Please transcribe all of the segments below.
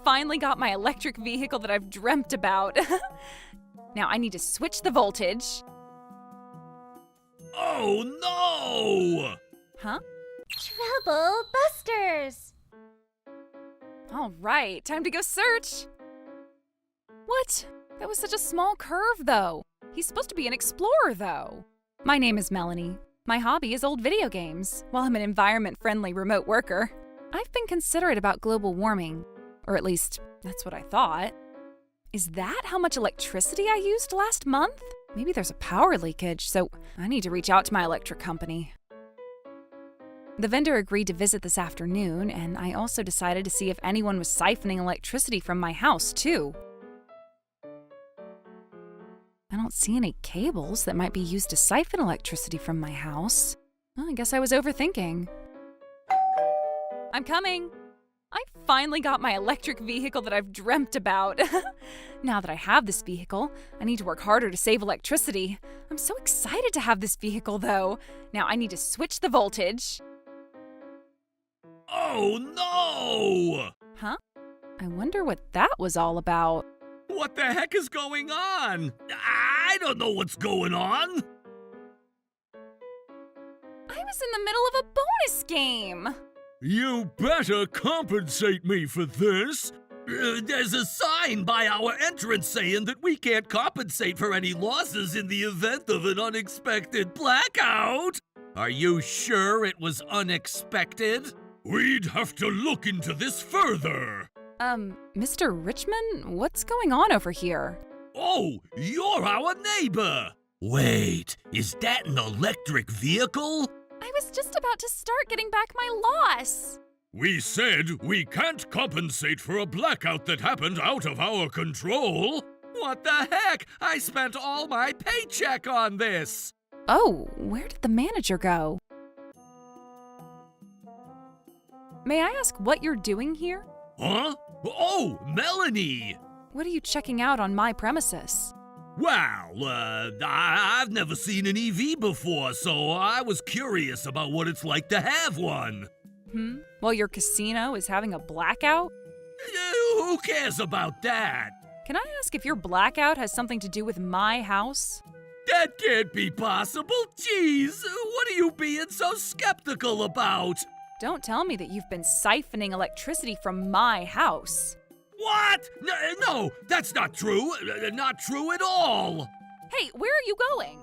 finally got my electric vehicle that I've dreamt about. Now I need to switch the voltage. Oh no! Huh? Trouble busters! All right, time to go search. What? That was such a small curve, though. He's supposed to be an explorer, though. My name is Melanie. My hobby is old video games, while I'm an environment-friendly remote worker. I've been considerate about global warming, or at least that's what I thought. Is that how much electricity I used last month? Maybe there's a power leakage, so I need to reach out to my electric company. The vendor agreed to visit this afternoon, and I also decided to see if anyone was siphoning electricity from my house, too. I don't see any cables that might be used to siphon electricity from my house. Well, I guess I was overthinking. I'm coming! I finally got my electric vehicle that I've dreamt about. Now that I have this vehicle, I need to work harder to save electricity. I'm so excited to have this vehicle, though. Now I need to switch the voltage. Oh no! Huh? I wonder what that was all about. What the heck is going on? I don't know what's going on. I was in the middle of a bonus game. You better compensate me for this. There's a sign by our entrance saying that we can't compensate for any losses in the event of an unexpected blackout. Are you sure it was unexpected? We'd have to look into this further. Mr. Richmond, what's going on over here? Oh, you're our neighbor. Wait, is that an electric vehicle? I was just about to start getting back my loss. We said we can't compensate for a blackout that happened out of our control. What the heck? I spent all my paycheck on this. Oh, where did the manager go? May I ask what you're doing here? Huh? Oh, Melanie! What are you checking out on my premises? Well, I've never seen an EV before, so I was curious about what it's like to have one. Well, your casino is having a blackout? Who cares about that? Can I ask if your blackout has something to do with my house? That can't be possible. Jeez, what are you being so skeptical about? Don't tell me that you've been siphoning electricity from my house. What? No, that's not true. Not true at all. Hey, where are you going?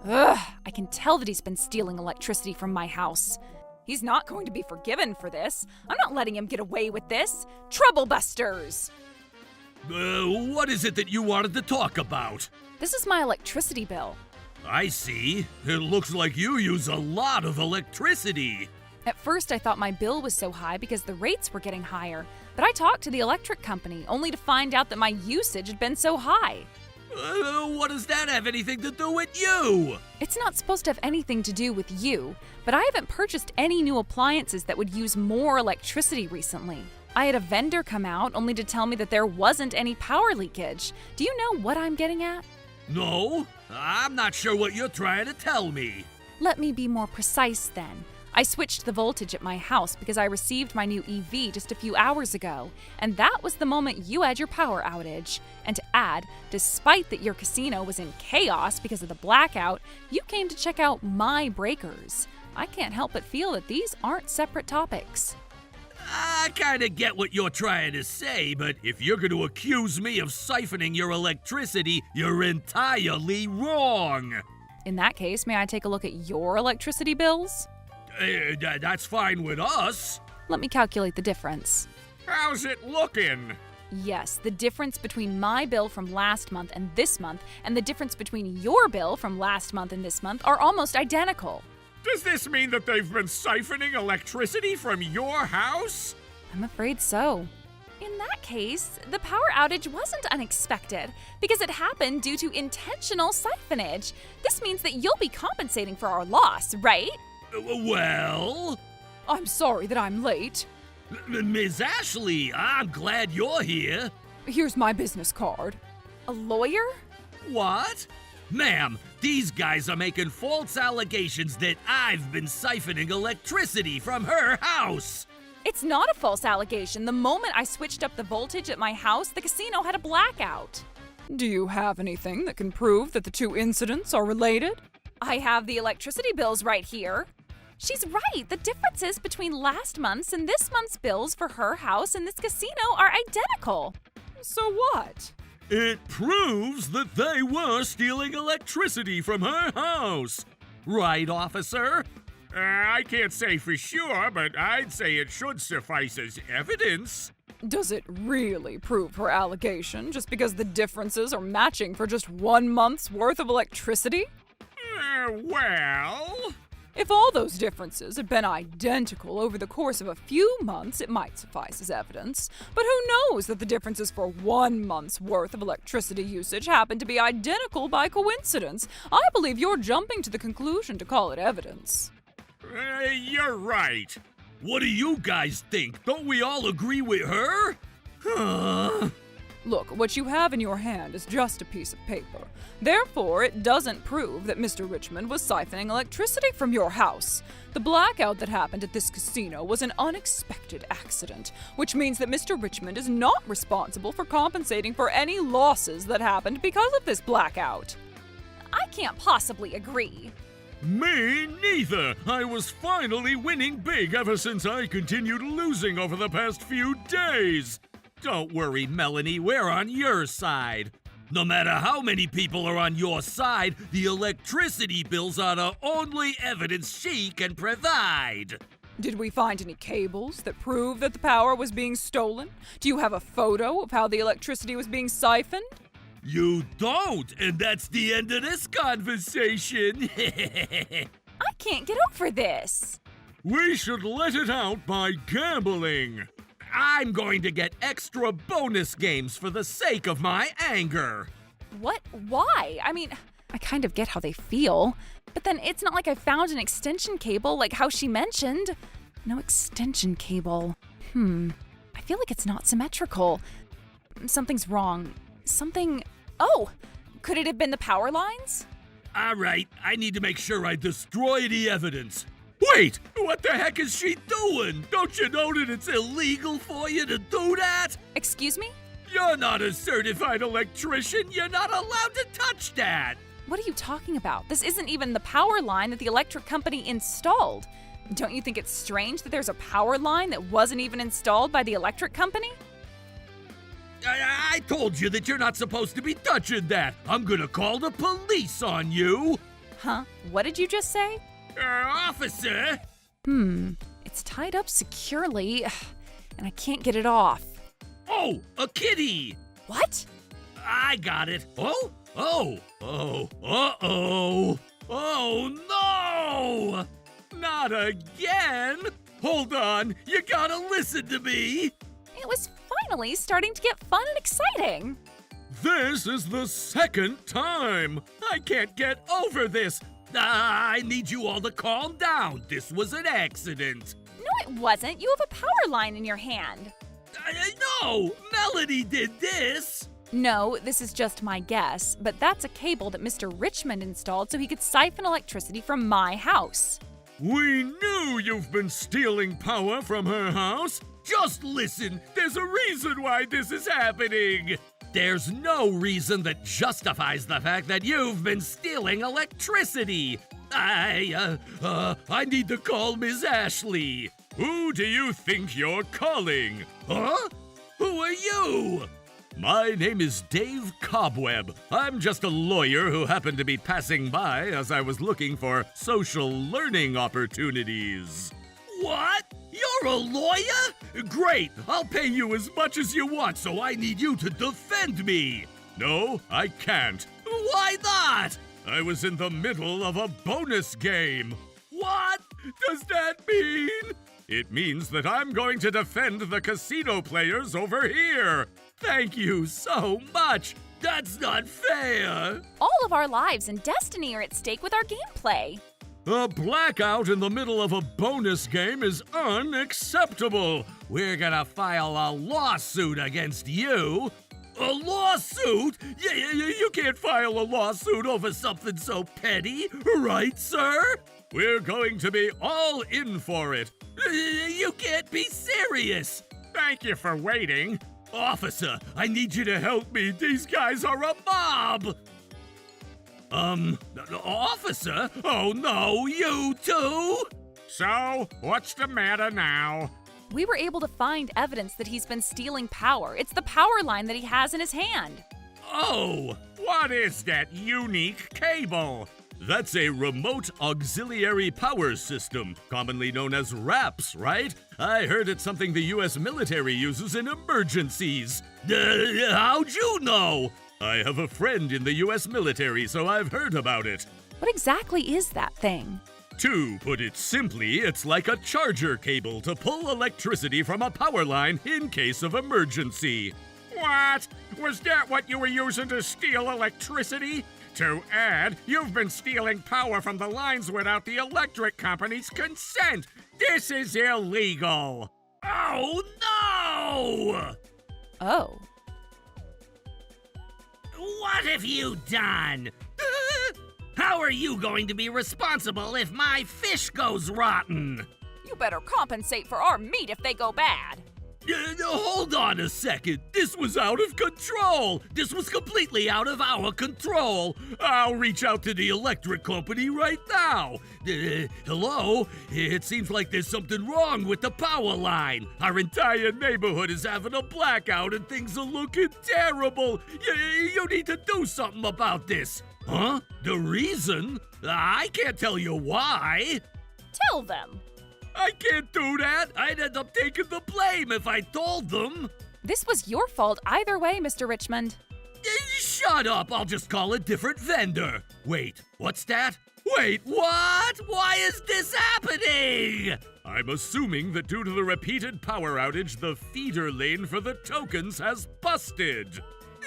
Ugh, I can tell that he's been stealing electricity from my house. He's not going to be forgiven for this. I'm not letting him get away with this. Trouble busters! What is it that you wanted to talk about? This is my electricity bill. I see. It looks like you use a lot of electricity. At first, I thought my bill was so high because the rates were getting higher, but I talked to the electric company only to find out that my usage had been so high. What does that have anything to do with you? It's not supposed to have anything to do with you, but I haven't purchased any new appliances that would use more electricity recently. I had a vendor come out only to tell me that there wasn't any power leakage. Do you know what I'm getting at? No, I'm not sure what you're trying to tell me. Let me be more precise then. I switched the voltage at my house because I received my new EV just a few hours ago, and that was the moment you had your power outage. And to add, despite that your casino was in chaos because of the blackout, you came to check out my breakers. I can't help but feel that these aren't separate topics. I kinda get what you're trying to say, but if you're gonna accuse me of siphoning your electricity, you're entirely wrong. In that case, may I take a look at your electricity bills? That's fine with us. Let me calculate the difference. How's it looking? Yes, the difference between my bill from last month and this month, and the difference between your bill from last month and this month are almost identical. Does this mean that they've been siphoning electricity from your house? I'm afraid so. In that case, the power outage wasn't unexpected because it happened due to intentional siphonage. This means that you'll be compensating for our loss, right? Well? I'm sorry that I'm late. Ms. Ashley, I'm glad you're here. Here's my business card. A lawyer? What? Ma'am, these guys are making false allegations that I've been siphoning electricity from her house. It's not a false allegation. The moment I switched up the voltage at my house, the casino had a blackout. Do you have anything that can prove that the two incidents are related? I have the electricity bills right here. She's right. The differences between last month's and this month's bills for her house and this casino are identical. So what? It proves that they were stealing electricity from her house. Right, officer? I can't say for sure, but I'd say it should suffice as evidence. Does it really prove her allegation just because the differences are matching for just 1 month's worth of electricity? Well... If all those differences had been identical over the course of a few months, it might suffice as evidence. But who knows that the differences for 1 month's worth of electricity usage happen to be identical by coincidence? I believe you're jumping to the conclusion to call it evidence. You're right. What do you guys think? Don't we all agree with her? Look, what you have in your hand is just a piece of paper. Therefore, it doesn't prove that Mr. Richmond was siphoning electricity from your house. The blackout that happened at this casino was an unexpected accident, which means that Mr. Richmond is not responsible for compensating for any losses that happened because of this blackout. I can't possibly agree. Me neither. I was finally winning big ever since I continued losing over the past few days. Don't worry, Melanie, we're on your side. No matter how many people are on your side, the electricity bills are the only evidence she can provide. Did we find any cables that prove that the power was being stolen? Do you have a photo of how the electricity was being siphoned? You don't, and that's the end of this conversation. I can't get over this. We should let it out by gambling. I'm going to get extra bonus games for the sake of my anger. What? Why? I mean, I kind of get how they feel, but then it's not like I found an extension cable like how she mentioned. No extension cable. I feel like it's not symmetrical. Something's wrong. Oh! Could it have been the power lines? All right, I need to make sure I destroy the evidence. Wait! What the heck is she doing? Don't you know that it's illegal for you to do that? Excuse me? You're not a certified electrician. You're not allowed to touch that. What are you talking about? This isn't even the power line that the electric company installed. Don't you think it's strange that there's a power line that wasn't even installed by the electric company? I told you that you're not supposed to be touching that. I'm gonna call the police on you. Huh? What did you just say? Officer! It's tied up securely, and I can't get it off. Oh, a kitty! What? I got it. Oh, uh-oh. Oh, no! Not again! Hold on, you gotta listen to me. It was finally starting to get fun and exciting. This is the second time. I can't get over this. I need you all to calm down. This was an accident. No, it wasn't. You have a power line in your hand. No, Melody did this. No, this is just my guess, but that's a cable that Mr. Richmond installed so he could siphon electricity from my house. We knew you've been stealing power from her house. Just listen, there's a reason why this is happening. There's no reason that justifies the fact that you've been stealing electricity. I need to call Miss Ashley. Who do you think you're calling? Huh? Who are you? My name is Dave Cobweb. I'm just a lawyer who happened to be passing by as I was looking for social learning opportunities. What? You're a lawyer? Great! I'll pay you as much as you want, so I need you to defend me. No, I can't. Why not? I was in the middle of a bonus game. What does that mean? It means that I'm going to defend the casino players over here. Thank you so much. That's not fair. All of our lives and destiny are at stake with our gameplay. A blackout in the middle of a bonus game is unacceptable. We're gonna file a lawsuit against you. A lawsuit? You can't file a lawsuit over something so petty, right, sir? We're going to be all in for it. You can't be serious. Thank you for waiting. Officer, I need you to help me. These guys are a mob. Officer? Oh no, you too? So, what's the matter now? We were able to find evidence that he's been stealing power. It's the power line that he has in his hand. Oh, What is that unique cable? that's a remote auxiliary power system, commonly known as RAPS, right? I heard it's something the US military uses in emergencies. How'd you know? I have a friend in the US military, so I've heard about it. What exactly is that thing? To put it simply, it's like a charger cable to pull electricity from a power line in case of emergency. What? Was that what you were using to steal electricity? To add, you've been stealing power from the lines without the electric company's consent. This is illegal. Oh no! Oh. What have you done? How are you going to be responsible if my fish goes rotten? You better compensate for our meat if they go bad. Hold on a second. This was out of control. This was completely out of our control. I'll reach out to the electric company right now. Hello? It seems like there's something wrong with the power line. Our entire neighborhood is having a blackout and things are looking terrible. You need to do something about this. Huh? The reason? I can't tell you why. Tell them. I can't do that. I'd end up taking the blame if I told them. This was your fault either way, Mr. Richmond. Shut up. I'll just call a different vendor. Wait, what's that? Wait, what? Why is this happening? I'm assuming that due to the repeated power outage, the feeder lane for the tokens has busted.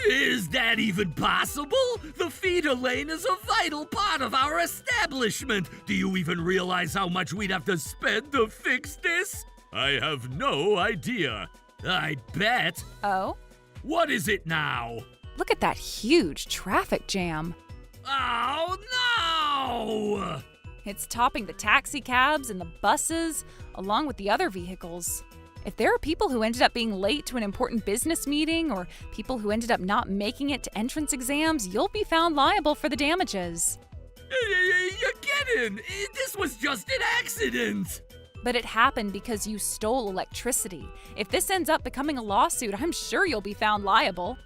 Is that even possible? The feeder lane is a vital part of our establishment. Do you even realize how much we'd have to spend to fix this? I have no idea. I bet. Oh? What is it now? Look at that huge traffic jam. Oh no! It's topping the taxi cabs and the buses, along with the other vehicles. If there are people who ended up being late to an important business meeting or people who ended up not making it to entrance exams, you'll be found liable for the damages. You're kidding! This was just an accident! But it happened because you stole electricity. If this ends up becoming a lawsuit, I'm sure you'll be found liable.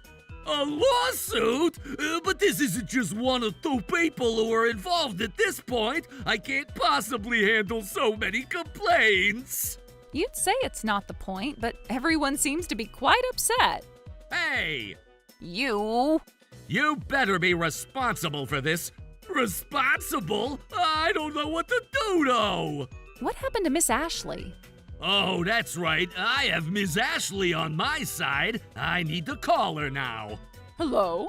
A lawsuit? But this isn't just one or two people who are involved at this point. I can't possibly handle so many complaints. You'd say it's not the point, but everyone seems to be quite upset. Hey! You? You better be responsible for this. Responsible? I don't know what to do, though. What happened to Miss Ashley? Oh, that's right. I have Miss Ashley on my side. I need to call her now. Hello?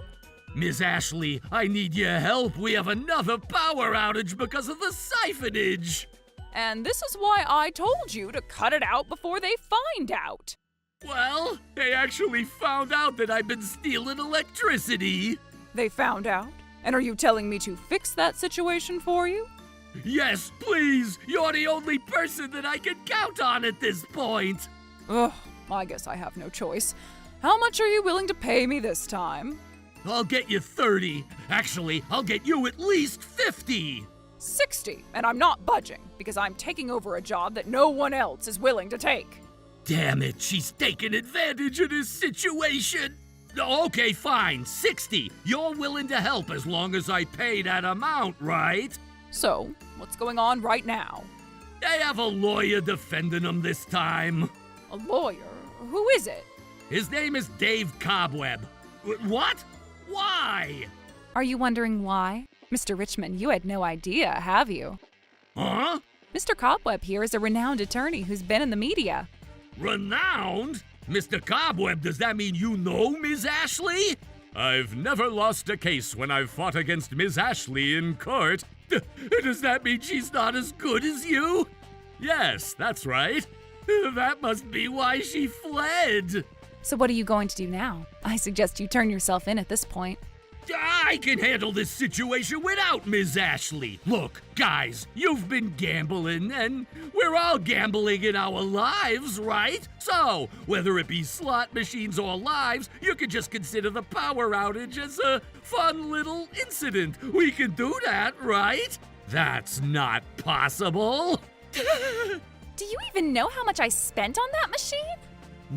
Miss Ashley, I need your help. We have another power outage because of the siphonage. And this is why I told you to cut it out before they find out. Well, they actually found out that I've been stealing electricity. They found out? And are you telling me to fix that situation for you? Yes, please. You're the only person that I can count on at this point. Ugh, I guess I have no choice. How much are you willing to pay me this time? I'll get you 30. Actually, I'll get you at least 50. 60, and I'm not budging, because I'm taking over a job that no one else is willing to take. Damn it, she's taking advantage of this situation. Okay, fine, 60. You're willing to help as long as I pay that amount, right? So, what's going on right now? I have a lawyer defending him this time. A lawyer? Who is it? His name is Dave Cobweb. What? Why? Are you wondering why? Mr. Richmond, you had no idea, have you? Huh? Mr. Cobweb here is a renowned attorney who's been in the media. Renowned? Mr. Cobweb, does that mean you know Ms. Ashley? I've never lost a case when I've fought against Ms. Ashley in court. Does that mean she's not as good as you? Yes, that's right. That must be why she fled. So what are you going to do now? I suggest you turn yourself in at this point. I can handle this situation without Ms. Ashley. Look, guys, you've been gambling, and we're all gambling in our lives, right? So, whether it be slot machines or lives, you can just consider the power outage as a fun little incident. We can do that, right? That's not possible. Do you even know how much I spent on that machine?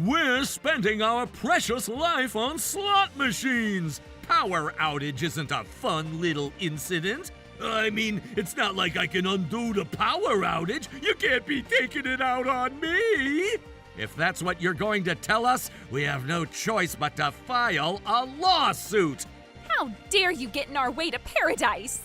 We're spending our precious life on slot machines. Power outage isn't a fun little incident. I mean, it's not like I can undo the power outage. You can't be taking it out on me. If that's what you're going to tell us, we have no choice but to file a lawsuit. How dare you get in our way to paradise?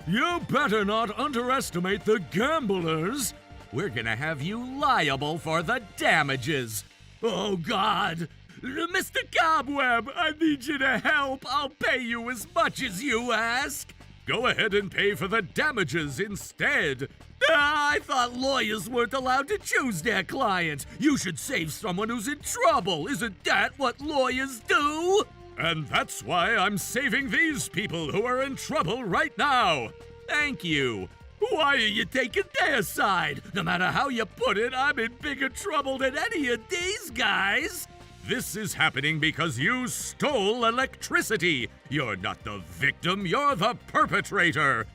You better not underestimate the gamblers. We're gonna have you liable for the damages. Oh, God. Mr. Cobweb, I need you to help. I'll pay you as much as you ask. Go ahead and pay for the damages instead. I thought lawyers weren't allowed to choose their clients. You should save someone who's in trouble. Isn't that what lawyers do? And that's why I'm saving these people who are in trouble right now. Thank you. Why are you taking their side? No matter how you put it, I'm in bigger trouble than any of these guys. This is happening because you stole electricity. You're not the victim, you're the perpetrator.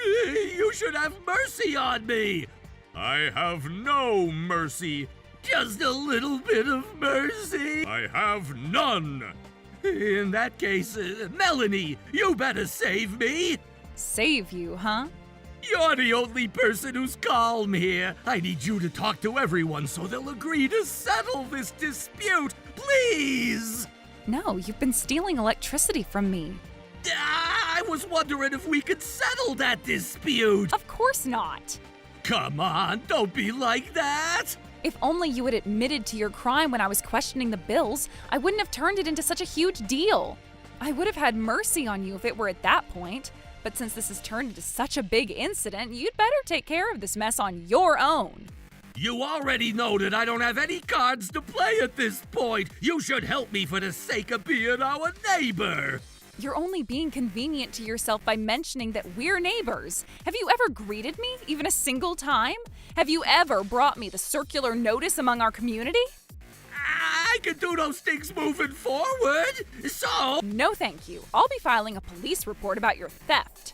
You should have mercy on me. I have no mercy. Just a little bit of mercy. I have none. In that case, Melanie, you better save me. Save you, huh? You're the only person who's calm here. I need you to talk to everyone so they'll agree to settle this dispute. Please! No, you've been stealing electricity from me. I was wondering if we could settle that dispute. Of course not. Come on, don't be like that. If only you had admitted to your crime when I was questioning the bills, I wouldn't have turned it into such a huge deal. I would have had mercy on you if it were at that point. But since this has turned into such a big incident, you'd better take care of this mess on your own. You already know that I don't have any cards to play at this point. You should help me for the sake of being our neighbor. You're only being convenient to yourself by mentioning that we're neighbors. Have you ever greeted me, even a single time? Have you ever brought me the circular notice among our community? I can do those things moving forward, so... No thank you. I'll be filing a police report about your theft.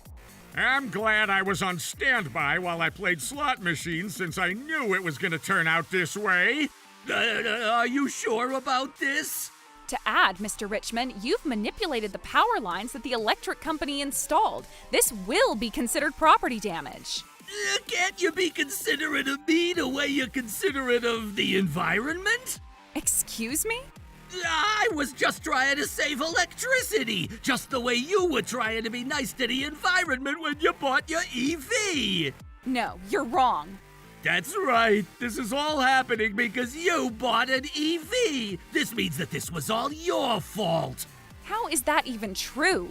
I'm glad I was on standby while I played slot machines since I knew it was gonna turn out this way. Are you sure about this? To add, Mr. Richmond, you've manipulated the power lines that the electric company installed. This will be considered property damage. Can't you be considerate of me the way you're considerate of the environment? Excuse me? I was just trying to save electricity, just the way you were trying to be nice to the environment when you bought your EV. No, you're wrong. That's right. This is all happening because you bought an EV. This means that this was all your fault. How is that even true?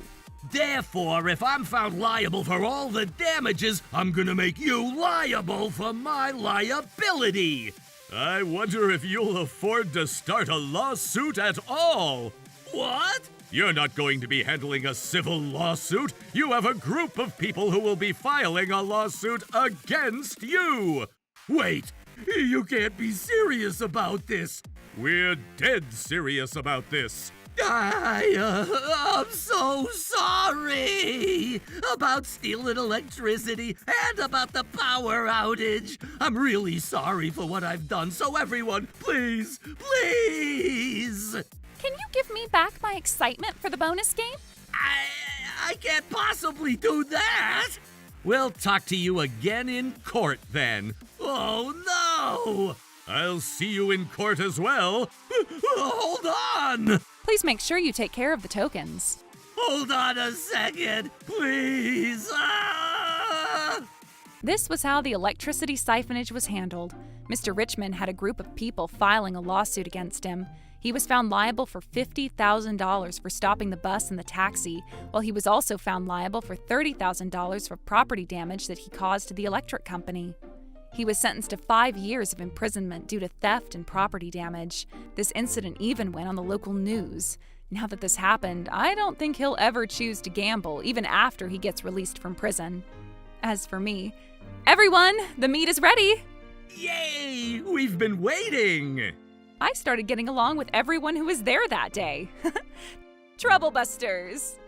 Therefore, if I'm found liable for all the damages, I'm gonna make you liable for my liability. I wonder if you'll afford to start a lawsuit at all. What? You're not going to be handling a civil lawsuit. You have a group of people who will be filing a lawsuit against you. Wait, you can't be serious about this. We're dead serious about this. I'm so sorry about stealing electricity and about the power outage. I'm really sorry for what I've done, so everyone, please, please. Can you give me back my excitement for the bonus game? I can't possibly do that. We'll talk to you again in court then. Oh no! I'll see you in court as well. Hold on! Please make sure you take care of the tokens. Hold on a second, please. This was how the electricity siphonage was handled. Mr. Richmond had a group of people filing a lawsuit against him. He was found liable for $50,000 for stopping the bus and the taxi, while he was also found liable for $30,000 for property damage that he caused to the electric company. He was sentenced to 5 years of imprisonment due to theft and property damage. This incident even went on the local news. Now that this happened, I don't think he'll ever choose to gamble, even after he gets released from prison. As for me, everyone, the meat is ready! Yay! We've been waiting! I started getting along with everyone who was there that day. Troublebusters!